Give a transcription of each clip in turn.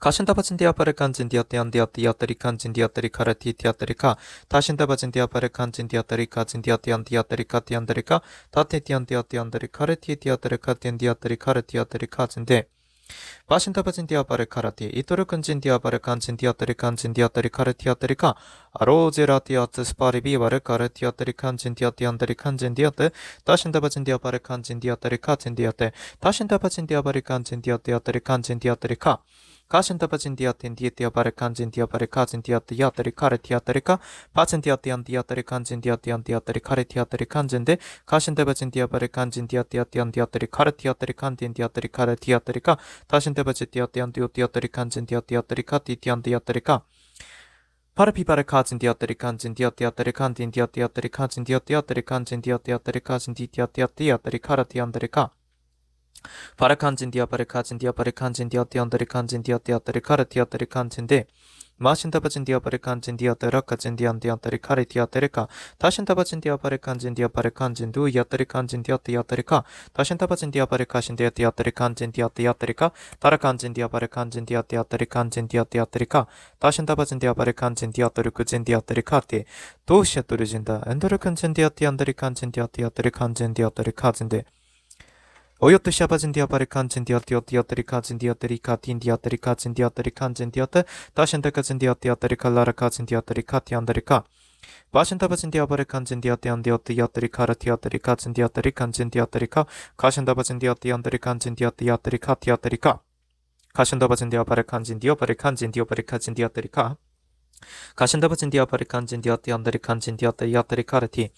가신다바진 디아바르 간진 디아떼안 디아떼 간진 디아떼리 카르티 디아떼리카 다신다바진 디아바르 간진 디아떼리 가진 디아떼안 디아떼리카 디안데리카 다테티안 디아떼안데리 카르티 디아떼리카 디안 디아떼리 카르티아떼리 카진데 바신다바진 디아바르 카라티 이토르 근진 디아바르 간진 디아떼리 간진 디아떼리 카르티아떼리카 아로제라 디아트 스파리비 바르 카르티아떼리 간진 디아떼안데리 간진 디아떼 다신다바진 디아바르 간진 디아떼리 카진 디아떼 다신다바진 디아바르 간진 디아떼아떼리 간진 디아떼리카 가신다바진 디아텐 디에티아바르 간진 디아바르 가진 디아티아테리 카르티아테리카 바진 디아티안 디아테리 간진 디아티안 디아테리 카르티아테리 간진데 가신다바진 디아바르 간진 디아티아티안 디아테리 카르티아테리 간딘 디아테리 카르티아테리카 다신다바진 디아티안 디오티아테리 간진 디아티아테리 카티티안 디아테리카 파르피바르 카진 디아테리 간진 디아티아테리 간딘 디아티아테리 카진 디아티아테리 간진 디아티아테리 카진 디아티아티아테리 카르티안데리카 바르칸진 디아바르카진 디아바르칸진 디아티안데리칸진 디아티아테리 카르티아테리 칸진데 마신다바진 디아바르칸진 디아테라카진 디안디안테리 카르티아테리카 다신다바진 디아바르칸진 디아바르칸진 두이아테리칸진 디아티아테리카 다신다바진 디아바르카신 디아티아테리칸진 디아티아테리카 다라칸진 디아바르칸진 디아티아테리칸진 디아티아테리카 다신다바진 디아바르칸진 디아테르크진 디아테리카티 도시아토르진다 엔도르칸진 디아티안데리칸진 디아티아테리칸진 디아테리카진데 오요트 샤바진 디아바르 칸진 디아티오 디아테리 카진 디아테리 카틴 디아테리 카진 디아테리 칸진 디아테 다신다 카진 디아티아테리 칼라라 카진 디아테리 카티 안데리카 바신다바진 디아바르 칸진 디아테안 디아테리 카라 디아테리 카진 디아테리 칸진 디아테리카 가신다바진 디아테안데리 칸진 디아테리 카티아테리카 가신다바진 디아바르 칸진 디아바르 칸진 디아바르 카진 디아테리카 가신다바진 디아바르 칸진 디아테안데리 칸진 디아테리 카르티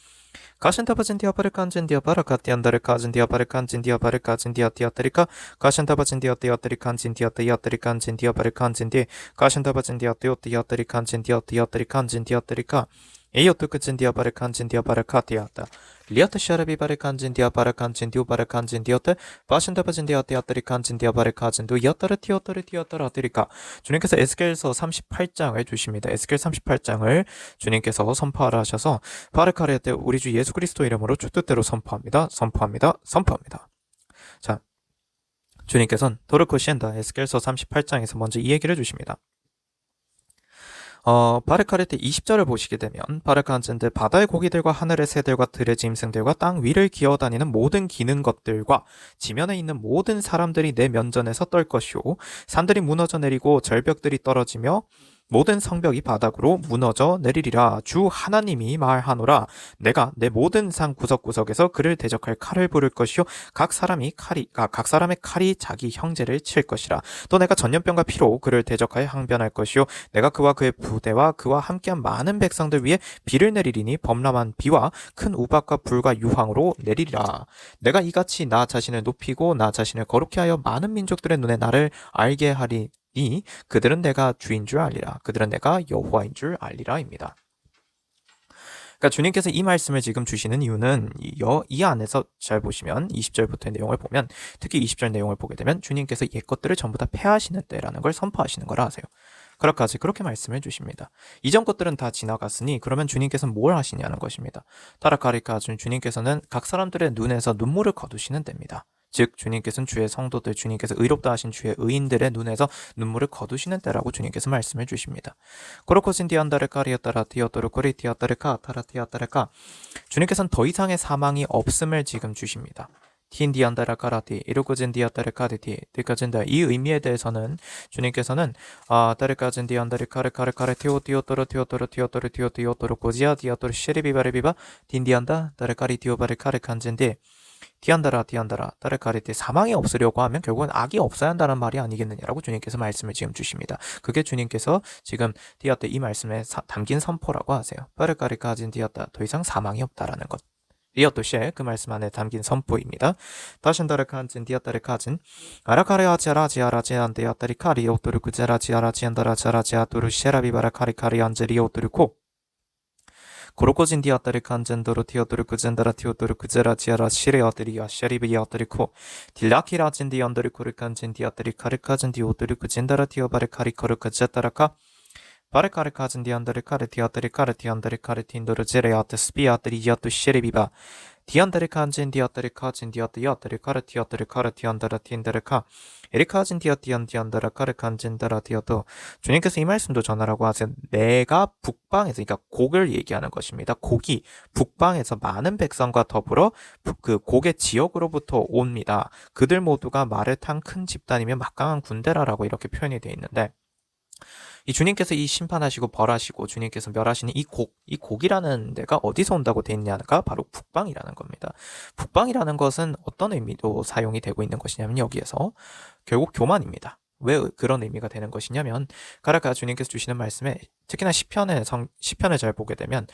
가신다바진 디아바르 칸진 디아바르 카티안다르 카진 디아바르 칸진 디아바르 카진 디아티아테리카 가신다바진 디아테아테리 칸진 디아테아테리 칸진 디아바르 칸진 디 가신다바진 디아테오티아테리 칸진 디아테아테리 칸진 디아테리카 에요트 크진 디아바르 칸진 디아바르 카티아타 리아트 샤르비 바르 칸진 디아바르 칸진 디오바르 칸진 디오테 바신다바진 디아테아테리 칸진 디아바르 카진 두 야타르 티오타르 티오타르 아테리카 주님께서 에스겔서 38장을 주십니다. 에스겔 38장을 주님께서 선포하라 하셔서 바르카레 때 우리 주 예수 그리스도 이름으로 주 뜻대로 선포합니다. 자, 주님께서는 도르코시엔다 에스겔서 38장에서 먼저 이 얘기를 주십니다. 바르카레트 20절을 보시게 되면 바르카한젠데 바다의 고기들과 하늘의 새들과 들의 짐승들과 땅 위를 기어다니는 모든 기는 것들과 지면에 있는 모든 사람들이 내 면전에서 떨 것이요 산들이 무너져 내리고 절벽들이 떨어지며 모든 성벽이 바닥으로 무너져 내리리라. 주 하나님이 말하노라. 내가 내 모든 상 구석구석에서 그를 대적할 칼을 부를 것이요 각 사람의 칼이 자기 형제를 칠 것이라. 또 내가 전염병과 피로 그를 대적하여 항변할 것이요 내가 그와 그의 부대와 그와 함께한 많은 백성들 위에 비를 내리리니 범람한 비와 큰 우박과 불과 유황으로 내리리라. 내가 이같이 나 자신을 높이고 나 자신을 거룩히 하여 많은 민족들의 눈에 나를 알게 하리. 그들은 내가 주인 줄 알리라. 그들은 내가 여호와인 줄 알리라입니다. 그러니까 주님께서 이 말씀을 지금 주시는 이유는 이 안에서 잘 보시면 20절부터의 내용을 보면 특히 20절 내용을 보게 되면 주님께서 옛 것들을 전부 다 폐하시는 때라는 걸 선포하시는 거라 하세요. 그렇게 말씀해 주십니다. 이전 것들은 다 지나갔으니 그러면 주님께서는 뭘 하시냐는 것입니다. 타라카리카 주님께서는 각 사람들의 눈에서 눈물을 거두시는 때입니다. 즉 주님께서는 주의 성도들, 주님께서 의롭다 하신 주의 의인들의 눈에서 눈물을 거두시는 때라고 주님께서 말씀해 주십니다. 코로코신 디안다르 카리아따라 디오토르 코리티아따르카 타라티아따르카 주님께서는 더 이상의 사망이 없음을 지금 주십니다. 틴디안다라 카라티 이루코진디아따르 카디티 디카진다 이 의미에 대해서는 주님께서는 따르카진디안다르 카르카르카르 티오티오토르 티오토르 티오토르 티오티오토르 고지아 디아토르 쉐리비바르비바 틴디안다 따르카리 디오바르 카르칸진디 디안다라 따르카리티 사망이 없으려고 하면 결국은 악이 없어야 한다는 말이 아니겠느냐라고 주님께서 말씀을 지금 주십니다. 그게 주님께서 지금 디아테 이 말씀에 담긴 선포라고 하세요. 빠르카리카진 디아타 더 이상 사망이 없다라는 것. 리어토시에 그 말씀 안에 담긴 선포입니다. 다신다르칸진 디아타르카진 아라카레아치아라지아라지안데아타리카리 오토르쿠제라지아라지안다라자라지아토르 셰라비바라카리카리 안제리 오토르코 고로코진 디아타르 칸젠도로 티오토르 쿠젠다라 티오토르 쿠제라 지아라 시레아드리아 셰리비아드리코 딜라키라진 디안더르 코르칸진 디아타르 카르카진 디오토르 쿠젠다라 티오바르 카리코르 쿠제타라카 바르카르카진 디안더르 카르티아타르 카르티안더르 카르틴도르 제레아트 스피아드리아투 셰리비바 디안데르카 진디어데르카 진디어디어데르카르 디어데르카르 디안다라 디엔데르카 에리카진 디어디안디안다라 카르칸 진다라 디어도 주님께서 이 말씀도 전하라고 하세요. 내가 북방에서 그러니까 곡을 얘기하는 것입니다. 곡이 북방에서 많은 백성과 더불어 그 곡의 지역으로부터 옵니다. 그들 모두가 말을 탄 큰 집단이며 막강한 군대라라고 이렇게 표현이 되어 있는데 이 주님께서 이 심판하시고 벌하시고 주님께서 멸하시는 이 곡이라는 데가 어디서 온다고 되어 있냐가 바로 북방이라는 겁니다. 북방이라는 것은 어떤 의미로 사용이 되고 있는 것이냐면 여기에서 결국 교만입니다. 왜 그런 의미가 되는 것이냐면 가라카 주님께서 주시는 말씀에 특히나 시편을 잘 보게 되면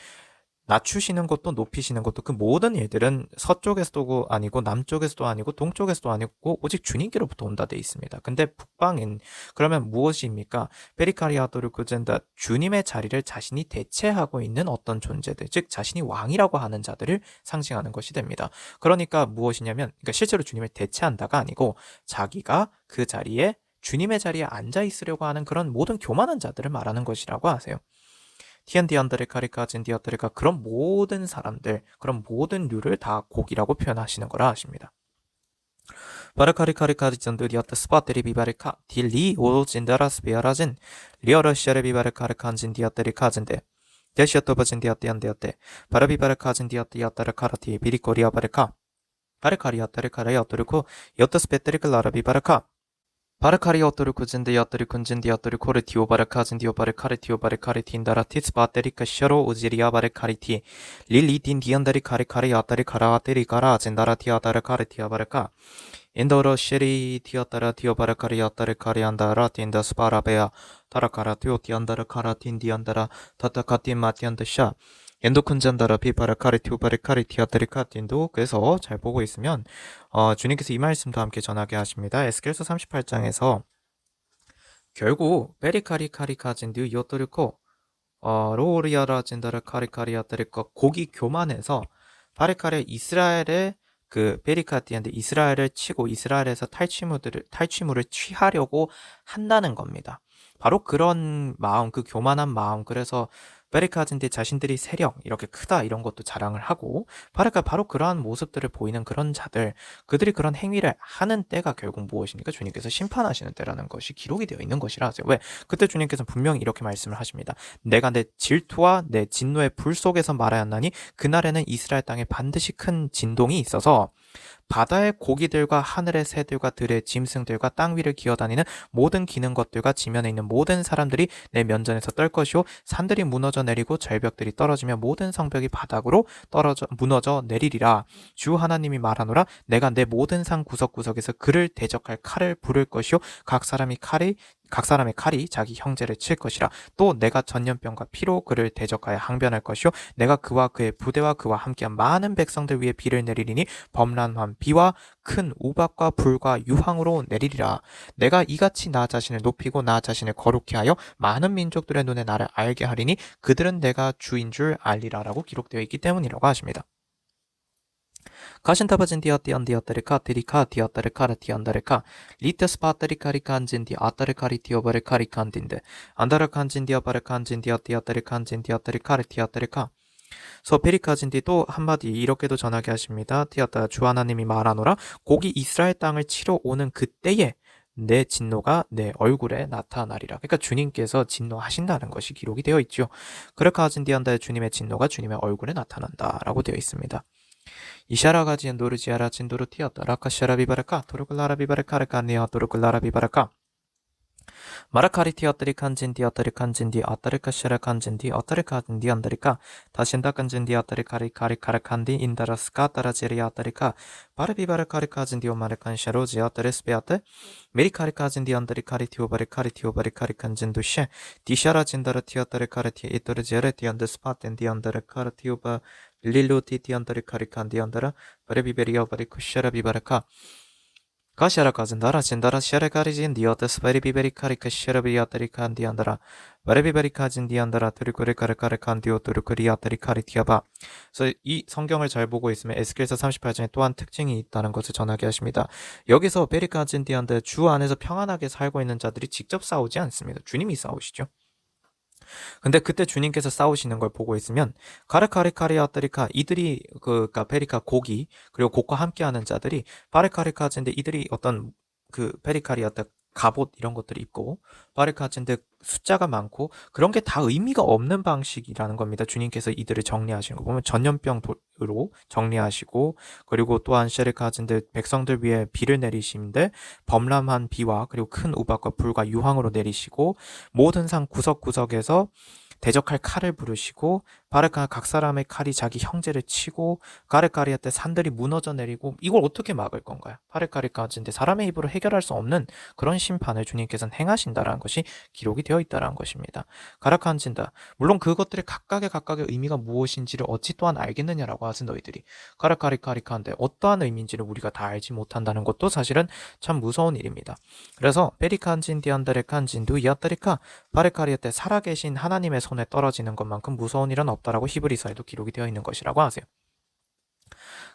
낮추시는 것도 높이시는 것도 그 모든 일들은 서쪽에서도 아니고 남쪽에서도 아니고 동쪽에서도 아니고 오직 주님께로부터 온다 돼 있습니다. 근데 북방인 그러면 무엇입니까? 페리카리아도르 그젠다 주님의 자리를 자신이 대체하고 있는 어떤 존재들 즉 자신이 왕이라고 하는 자들을 상징하는 것이 됩니다. 그러니까 무엇이냐면 그러니까 실제로 주님을 대체한다가 아니고 자기가 그 자리에 주님의 자리에 앉아 있으려고 하는 그런 모든 교만한 자들을 말하는 것이라고 하세요. 티엔디안드레카리카 젠디아드레카 그런 모든 사람들 그런 모든 류를 다 곡이라고 표현하시는 거라 하십니다. 바르카리카리카 젠드리아트 스파테리 비바리카 딜리 오진다라스 비아라진 리어러시아레 비바르카르칸 젠디아드레카 젠데 데시아토바 젠디아티안데아테 바라비바르카 젠디아티아타르카라티 비리코리아 바르카 바르카리아타르카라야토르코 요토스페테리카 라라비바르카 바르카리오토르 쿠진디아토르 군진디아토르 코르티오 바르카진디오 바르카르티오 바르카르틴다라티스 바테리카 셔로 우지리아 바르카리티 릴리틴 디안다리 카리카리 아타리 카라아테리 카라 진다라티아타르 카르티아 바르카 인도로 쉐리 티아타라 티오 바르카리 아타르 카리안다라 틴다스 바라베아 타라카라티오 티안다르 카라틴 디안다라 타타카틴 마티안드샤 엔도쿤잔다라 비바라카리티오바르카리티아타리카틴도 그래서 잘 보고 있으면 주님께서 이 말씀도 함께 전하게 하십니다. 에스겔서 38장에서 결국 베리카리카리카진드 요토르코 로리아라 진다라 카리카리아타리카 곡이 교만해서 바리카리 이스라엘의 그 베리카티한테 이스라엘을 치고 이스라엘에서 탈취물을 취하려고 한다는 겁니다. 바로 그런 마음, 그 교만한 마음, 그래서 베리카진데 자신들이 세력 이렇게 크다 이런 것도 자랑을 하고 바로 그러한 모습들을 보이는 그런 자들 그들이 그런 행위를 하는 때가 결국 무엇입니까? 주님께서 심판하시는 때라는 것이 기록이 되어 있는 것이라 하세요. 왜? 그때 주님께서 분명히 이렇게 말씀을 하십니다. 내가 내 질투와 내 진노의 불 속에서 말하였나니 그날에는 이스라엘 땅에 반드시 큰 진동이 있어서 바다의 고기들과 하늘의 새들과 들의 짐승들과 땅 위를 기어다니는 모든 기는 것들과 지면에 있는 모든 사람들이 내 면전에서 떨 것이요 산들이 무너져 내리고 절벽들이 떨어지며 모든 성벽이 바닥으로 무너져 내리리라. 주 하나님이 말하노라. 내가 내 모든 상 구석구석에서 그를 대적할 칼을 부를 것이요 각 사람의 칼이 자기 형제를 칠 것이라. 또 내가 전염병과 피로 그를 대적하여 항변할 것이요 내가 그와 그의 부대와 그와 함께한 많은 백성들 위에 비를 내리리니 범람한 비와 큰 우박과 불과 유황으로 내리리라. 내가 이같이 나 자신을 높이고 나 자신을 거룩히 하여 많은 민족들의 눈에 나를 알게 하리니 그들은 내가 주인 줄 알리라라고 기록되어 있기 때문이라고 하십니다. 가신타바진 디아티안디아타르카 디리카 디아타르카라 디안다르카 리테스 바타리카리칸진 디아타르카리 디오바르카리칸딘데 안다르칸진 디아바르칸진 디아티아타르칸진 디아타르카리 디아타르카 서페리카진디 또 한마디 이렇게도 전하게 하십니다. 티아타 주 하나님이 말하노라. 곡이 이스라엘 땅을 치러 오는 그때에 내 진노가 내 얼굴에 나타나리라. 그러니까 주님께서 진노하신다는 것이 기록이 되어 있죠. 그르카진디안다의 주님의 진노가 주님의 얼굴에 나타난다라고 되어 있습니다. 이샤라가 진도르 지아라 진도르 티아타 라카샤라 비바라카 도르글라라 비바라카르카 니아 도르글라라 비바라카 마라카리티 칸진디 아타르카샤라 칸진디 아타르카진디 안다리카 다신다 칸진디 아타르카리카리카라칸디 인다라스카 따라제리 아타리카 바르비바르카리카진디 오마르칸샤로지 아타레스베아테 메리카리카진디 안다리카리티오바리카리티오바리카리칸진두셰 디샤라 진다르티 아타르카리티 이토르제레티 안데스파텐디 안다르카리티오바 릴로티티 안다리카리칸디 안다라 바르비베리아 바리쿠샤라 비바라카 가시아라 카진다라 진다라 샤레카리진 디오테스 바리비베리카리카 샤라비아타리칸 디안다라 바리비베리카진 디안다라 트리코레카르카르칸 디오 트리코리아타리카리티아바. 그래서 이 성경을 잘 보고 있으면 에스겔서 38장에 또한 특징이 있다는 것을 전하게 하십니다. 여기서 베리카진 디안다 주 안에서 평안하게 살고 있는 자들이 직접 싸우지 않습니다. 주님이 싸우시죠. 근데 그때 주님께서 싸우시는 걸 보고 있으면 가르카리카리아뜨리카 이들이 그니까 페리카 고기 그리고 곡과 함께하는 자들이 바르카리카즈인데 이들이 어떤 그 페리카리아트 갑옷 이런 것들을 입고 바르카즈인데 숫자가 많고 그런 게 다 의미가 없는 방식이라는 겁니다. 주님께서 이들을 정리하시는 거 보면 전염병으로 정리하시고 그리고 또한 셰르카즈인데 백성들 위에 비를 내리시는데 범람한 비와 그리고 큰 우박과 불과 유황으로 내리시고 모든 상 구석구석에서 대적할 칼을 부르시고 바르카 각 사람의 칼이 자기 형제를 치고 가르카리아 때 산들이 무너져 내리고 이걸 어떻게 막을 건가요? 바르카리까지인데 사람의 입으로 해결할 수 없는 그런 심판을 주님께서는 행하신다라는 것이 기록이 되어 있다라는 것입니다. 가라칸진다. 물론 그것들의 각각의 의미가 무엇인지를 어찌 또한 알겠느냐라고 하세요 너희들이. 가라카리카리카인데 어떠한 의미인지를 우리가 다 알지 못한다는 것도 사실은 참 무서운 일입니다. 그래서 베리칸진 디안다레칸진도 이아따리카 바르카리아 때 살아계신 하나님의 손에 떨어지는 것만큼 무서운 일은 없다라고 히브리서에도 기록이 되어 있는 것이라고 하세요.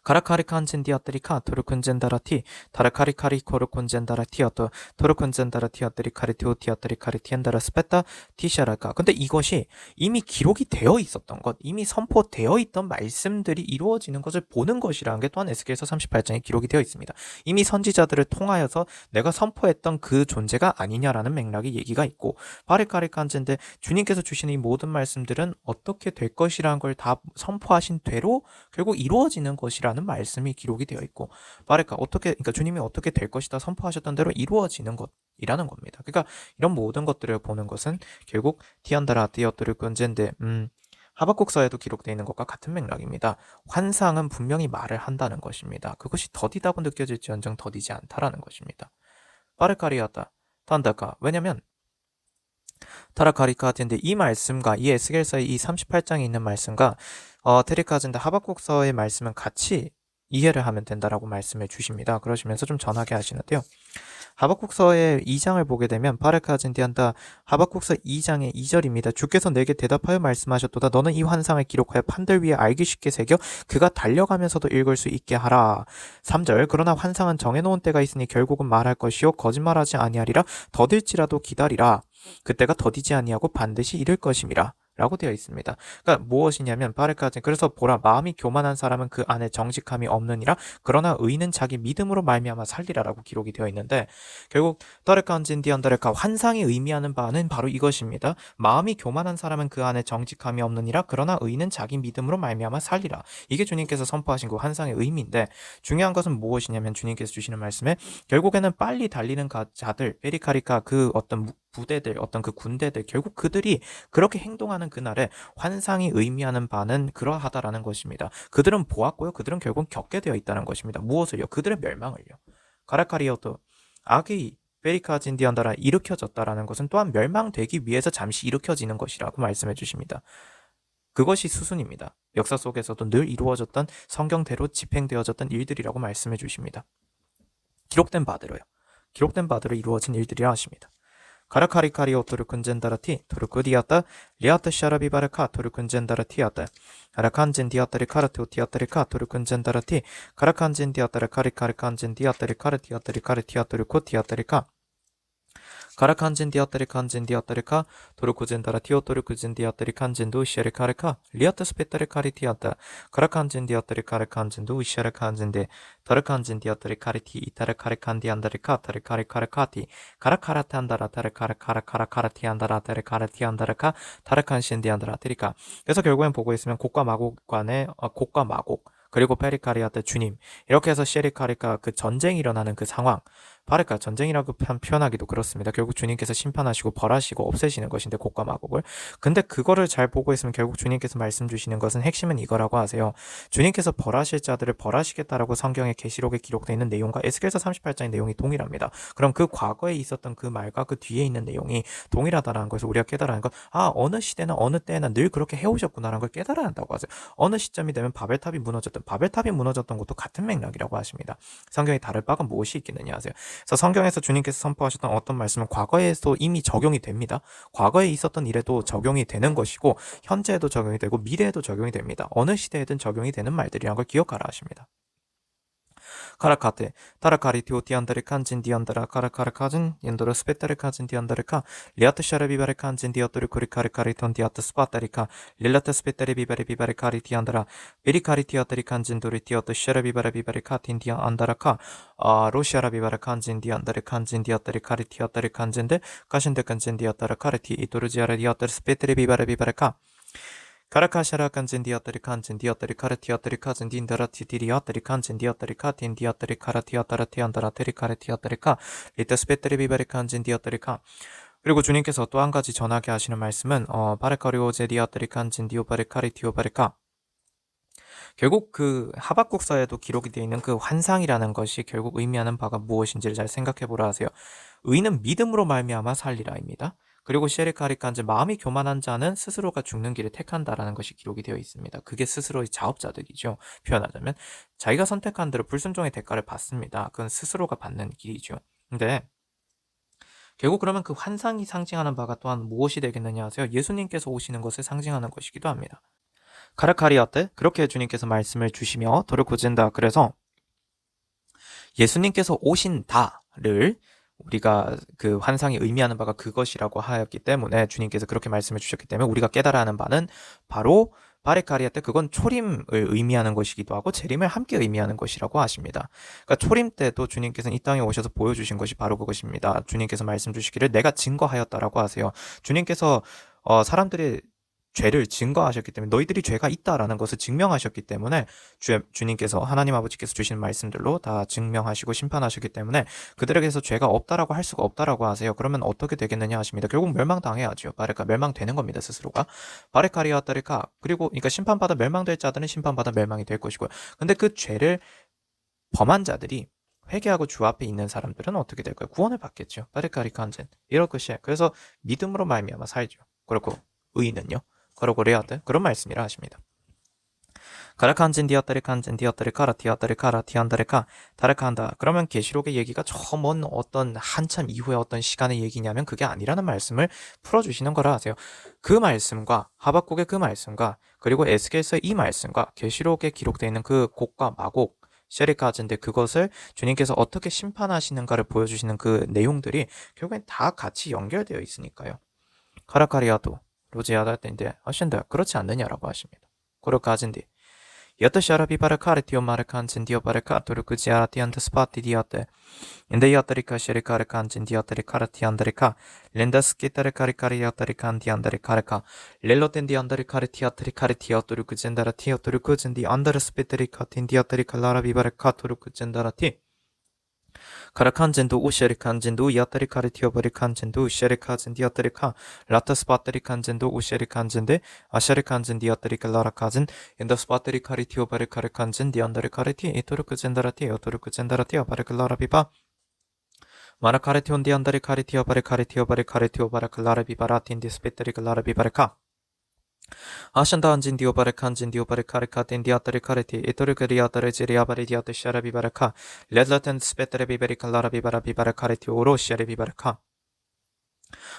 가라카리칸젠디아뜨리카 토르쿤젠다라티 다라카리카리 코르쿤젠다라티어또 토르쿤젠다라티아뜨리 카리티오티아뜨리 카리티엔다라 스페타 티샤라카. 근데 이것이 이미 기록이 되어 있었던 것, 이미 선포되어 있던 말씀들이 이루어지는 것을 보는 것이라는 게 또한 에스겔서 38장에 기록이 되어 있습니다. 이미 선지자들을 통하여서 내가 선포했던 그 존재가 아니냐라는 맥락의 얘기가 있고 바리카리칸젠데 주님께서 주시는 이 모든 말씀들은 어떻게 될 것이라는 걸 다 선포하신 대로 결국 이루어지는 것이라는 말씀이 기록이 되어 있고 그러니까 주님이 어떻게 될 것이다 선포하셨던 대로 이루어지는 것이라는 겁니다. 그러니까 이런 모든 것들을 보는 것은 결국 티안다라 디어트를 끈젠데 하박국서에도 기록되어 있는 것과 같은 맥락입니다. 환상은 분명히 말을 한다는 것입니다. 그것이 더디다고 느껴질지언정 더디지 않다라는 것입니다. 바르카리아다 단다가 왜냐면 타라카리카한테 이 말씀과 이 에스겔서의 이 38장에 있는 말씀과 테리카즈인데 하박국서의 말씀은 같이 이해를 하면 된다라고 말씀해 주십니다. 그러시면서 좀 전하게 하시는데요. 하박국서의 2장을 보게 되면 파르카진디한다 하박국서 2장의 2절입니다. 주께서 내게 대답하여 말씀하셨도다. 너는 이 환상을 기록하여 판들 위에 알기 쉽게 새겨 그가 달려가면서도 읽을 수 있게 하라. 3절 그러나 환상은 정해놓은 때가 있으니 결국은 말할 것이요 거짓말하지 아니하리라. 더딜지라도 기다리라. 그때가 더디지 아니하고 반드시 이를 것임이라. 라고 되어 있습니다. 그러니까 무엇이냐면 바르카진 그래서 보라 마음이 교만한 사람은 그 안에 정직함이 없느니라 그러나 의인은 자기 믿음으로 말미암아 살리라라고 기록이 되어 있는데 결국 더레칸진디언더레카 환상이 의미하는 바는 바로 이것입니다. 마음이 교만한 사람은 그 안에 정직함이 없느니라 그러나 의인은 자기 믿음으로 말미암아 살리라. 이게 주님께서 선포하신 그 환상의 의미인데 중요한 것은 무엇이냐면 주님께서 주시는 말씀에 결국에는 빨리 달리는 자들 베리카리카 그 어떤 부대들 어떤 그 군대들 결국 그들이 그렇게 행동하는 그날에 환상이 의미하는 바는 그러하다라는 것입니다. 그들은 보았고요. 그들은 결국 겪게 되어 있다는 것입니다. 무엇을요? 그들의 멸망을요. 가라카리오도 악이 베리카진디언다라 일으켜졌다라는 것은 또한 멸망되기 위해서 잠시 일으켜지는 것이라고 말씀해 주십니다. 그것이 수순입니다. 역사 속에서도 늘 이루어졌던 성경대로 집행되어졌던 일들이라고 말씀해 주십니다. 기록된 바대로요. 기록된 바대로 이루어진 일들이라 하십니다. 가라카리카리오 토르쿤젠다라티 토르쿠디아따 리아타 샤라비바르카 토르쿤젠다라티아따 가라칸젠디아따리 카르테오 티아따리카 토르쿤젠다라티 가라칸젠디아따리 카리카리칸젠디아따리 카르티아따리 카르티아토르코 티아따리카 가라칸젠디아따리 칸젠디아따리카 토르쿠젠다라티오 토르쿠젠디아따리 칸젠도 시에르카르카 리아타 스페타리 카리티아따 가라칸젠디아따리 카르칸젠도 시에르칸젠데 타르칸젠디아따리 카리티 이타르 카르칸디안다리카 타르카리카르카티 가라카라탄다라 타르카라카라카라카라티안다라 타르카라티안다라카 타르칸신디안다라테리카. 그래서 결국엔 보고 있으면 곡과 마곡 간의 곡과 마곡 그리고 페리카리아 때 주님 이렇게 해서 시에리카리카 그 전쟁이 일어나는 그 상황 바르카 전쟁이라고 표현하기도 그렇습니다. 결국 주님께서 심판하시고 벌하시고 없애시는 것인데 곡과 마곡을. 근데 그거를 잘 보고 있으면 결국 주님께서 말씀 주시는 것은 핵심은 이거라고 하세요. 주님께서 벌하실 자들을 벌하시겠다라고 성경의 계시록에 기록되어 있는 내용과 에스겔서 38장의 내용이 동일합니다. 그럼 그 과거에 있었던 그 말과 그 뒤에 있는 내용이 동일하다라는 것을 우리가 깨달아야 하는 것. 어느 시대나 어느 때나 늘 그렇게 해오셨구나라는 걸 깨달아야 한다고 하세요. 어느 시점이 되면 바벨탑이 무너졌던 것도 같은 맥락이라고 하십니다. 성경이 다를 바가 무엇이 있겠느냐 하세요. 그래서 성경에서 주님께서 선포하셨던 어떤 말씀은 과거에도 이미 적용이 됩니다. 과거에 있었던 일에도 적용이 되는 것이고 현재에도 적용이 되고 미래에도 적용이 됩니다. 어느 시대에든 적용이 되는 말들이라는 걸 기억하라 하십니다. 카라카테 타라카리 티오티안다리 칸진 디안다라 카라카라카진 옌도르 스페타르 카진 디안다르카 리아트 샤르비바레 칸진 디어토르 쿠리카르카리 톤 디아트 스파타리카 릴라트 스페타리 비바레 비바레 카리 디안다라 베리카리 티아타리 칸진 도리 티어토 샤르비바레 비바레 카틴 디안 안다라카 로시아라 비바레 칸진 디안다르 칸진 디아타리 카리 티아타리 칸진데 카신데 칸진 디아타라 카르티 이토르지아라 디아타르 스페타리 비바레 비바레카 카라카샤라 칸진 디아타리 칸진 디아타리 카르티아타리 카진 딘다라 티디리아타리 칸진 디아타리 카틴 디아타리 카라티아타라 티안다라 테리 카르티아타리카 리타스페타리 비바리 칸진 디아타리카. 그리고 주님께서 또 한 가지 전하게 하시는 말씀은 바레카리오제 디아타리 칸진 디오바리 카리티오바리카. 결국 그 하박국서에도 기록이 되어 있는 그 환상이라는 것이 결국 의미하는 바가 무엇인지를 잘 생각해 보라 하세요. 의는 믿음으로 말미암아 살리라입니다. 그리고 셰리카리칸즈 마음이 교만한 자는 스스로가 죽는 길을 택한다라는 것이 기록이 되어 있습니다. 그게 스스로의 자업자득이죠. 표현하자면 자기가 선택한 대로 불순종의 대가를 받습니다. 그건 스스로가 받는 길이죠. 근데 결국 그러면 그 환상이 상징하는 바가 또한 무엇이 되겠느냐 하세요. 예수님께서 오시는 것을 상징하는 것이기도 합니다. 카라카리아테 그렇게 주님께서 말씀을 주시며 도를 고진다. 그래서 예수님께서 오신다를 우리가 그 환상이 의미하는 바가 그것이라고 하였기 때문에 주님께서 그렇게 말씀을 주셨기 때문에 우리가 깨달아야 하는 바는 바로 바레카리아 때 그건 초림을 의미하는 것이기도 하고 재림을 함께 의미하는 것이라고 하십니다. 그러니까 초림 때도 주님께서는 이 땅에 오셔서 보여주신 것이 바로 그것입니다. 주님께서 말씀 주시기를 내가 증거하였다라고 하세요. 주님께서 사람들이 죄를 증거하셨기 때문에 너희들이 죄가 있다라는 것을 증명하셨기 때문에 주님께서 하나님 아버지께서 주신 말씀들로 다 증명하시고 심판하셨기 때문에 그들에게서 죄가 없다라고 할 수가 없다라고 하세요. 그러면 어떻게 되겠느냐 하십니다. 결국 멸망당해야죠. 바레카 멸망되는 겁니다. 스스로가. 바레카리아 따리카 그리고 그러니까 심판받아 멸망될 자들은 심판받아 멸망이 될 것이고요. 근데 그 죄를 범한 자들이 회개하고 주 앞에 있는 사람들은 어떻게 될까요? 구원을 받겠죠. 바레카리칸젠 이럴 것이에요. 그래서 믿음으로 말미암아 살죠. 그렇고 의인은요. 그러고 레아드 그런 말씀이라 하십니다. 가라칸진 디아타리 칸진 디아타리 카라티아타리 카라티안다리카 다르칸다. 그러면 계시록의 얘기가 저 먼 어떤 한참 이후의 어떤 시간의 얘기냐면 그게 아니라는 말씀을 풀어주시는 거라 하세요. 그 말씀과 하박국의 그 말씀과 그리고 에스겔서의 이 말씀과 계시록에 기록되어 있는 그 곡과 마곡 셰리카즈인데 그것을 주님께서 어떻게 심판하시는가를 보여주시는 그 내용들이 결국엔 다 같이 연결되어 있으니까요. 카라카리아도 로지아다 때인데 하신다 그렇지 않느냐라고 하십니다. 그걸 가진 뒤 여트샤라비바라 카르티오 마르칸 진디오바르 카토르 그지아라티안트 스파티디아테 인데이아타리카 셰리카르칸 진디아타리 카르티안다리카 렌다스키타르 카리카리아타리 칸디안다리 카르카 렐로텐디안다리 카르티아타리 카르티아토르 그젠다라 티아토르 그젠디 안다르 스페테리카 틴디아타리 칼라라비바르 카토르 그젠다라티 카라칸젠도 우셰리칸젠도 야타리 카르티오바리칸젠도 우셰리카젠디 야타리카 라타스파타리칸젠도 우셰리칸젠데 아샤리칸젠디 야타리카 라라카젠 엔다스파타리 카리티오바리카르칸젠디 안다리 카르티 이토르크젠다라티 오토르크젠다라티 아바리클라라비바 마라카르티온디 안다리 카리티오바리카르티오바리카르티오바리클라라비바라틴디 스페타리클라라비바르카 아샨다 안진디오바레 칸진디오바레 카레카 덴디아타레 카레티 에토르그리아타레 제리아바레디아테 샤라비바라카 레드라텐 스페타레 비베리카 라라비바라 비바라 카레티 오로시아레 비바라카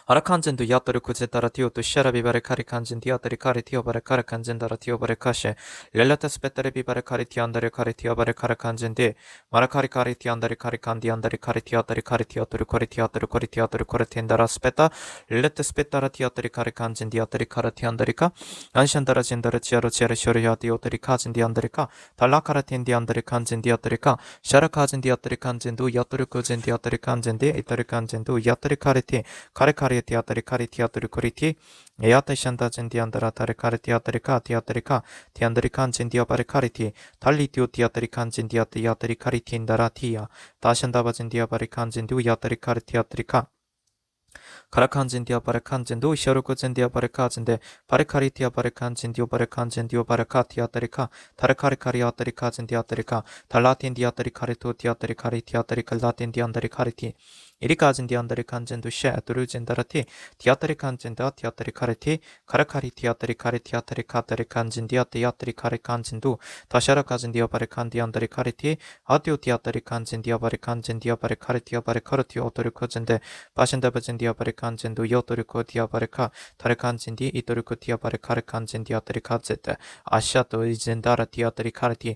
아라칸젠도 야토르 쿠제타라 티오토 샤라비바레 카리칸젠 디아타레 카레티오바레 카라칸젠다라 티오바레 카셰 렐라타 스페타레 비바레 카레티안다레 카레티오바레 카라칸젠데 마라카리 카레티안다레 카리칸디안다레 카레티아타레 카레티아토르 카레티아토르 카레티아토르 카레티엔다라 스페타 렐라타 스페타라 티아타레 카리칸젠 디아타레 카레티안다레카 안샨다라 젠다라 치아로 치아레 쇼르야 디오타레 카젠 디안다레카 달라카라텐 디안다레 칸젠 디아타레카 샤라카젠 디아타레 칸젠도 야토르 쿠젠 디아타레 칸젠데 이타레 칸젠도 야타레 카레티 카레카리 티아타리 카리 티아토리 코리티 에아타 샨다 젠디안다라 타레 카레 티아타리 카 티아타리카 티안다리 칸 젠디아바레 카리티 달리 티오 티아타리 칸 젠디아타 야타리 카리티 인다라 티야 다샨다바 젠디아바레 칸 젠디우 야타리 카레 티아타리카 카라칸젠디아 바레칸젠도 시어르코젠디아 바레카젠데 바레카리티아 바레칸젠디오 바레칸젠디오 바레카티아타리카 타르카리카리아타리카젠디아타리카 달라텐디아타리카레토 티아타리카리티아타리카 라텐디안다리카리티 이리카젠디안다리칸젠도 셰아토르젠다라티 티아타리칸젠다 티아타리카레티 카라카리티아타리카레티아타리카타리칸젠디아타리아타리카레칸젠도 다샤라카젠디아 바레칸디안다리카레티 아티오 티아타리칸젠디아 바레칸젠디아 바레카레티아 바레카르티오 오토르코젠데 바신다바젠디아 바레칸젠도 요토르코 디아바레카 타레칸젠디 이토르코 디아바레카레칸젠디아타리카제테 아샤토 이젠다라 티아타리카레티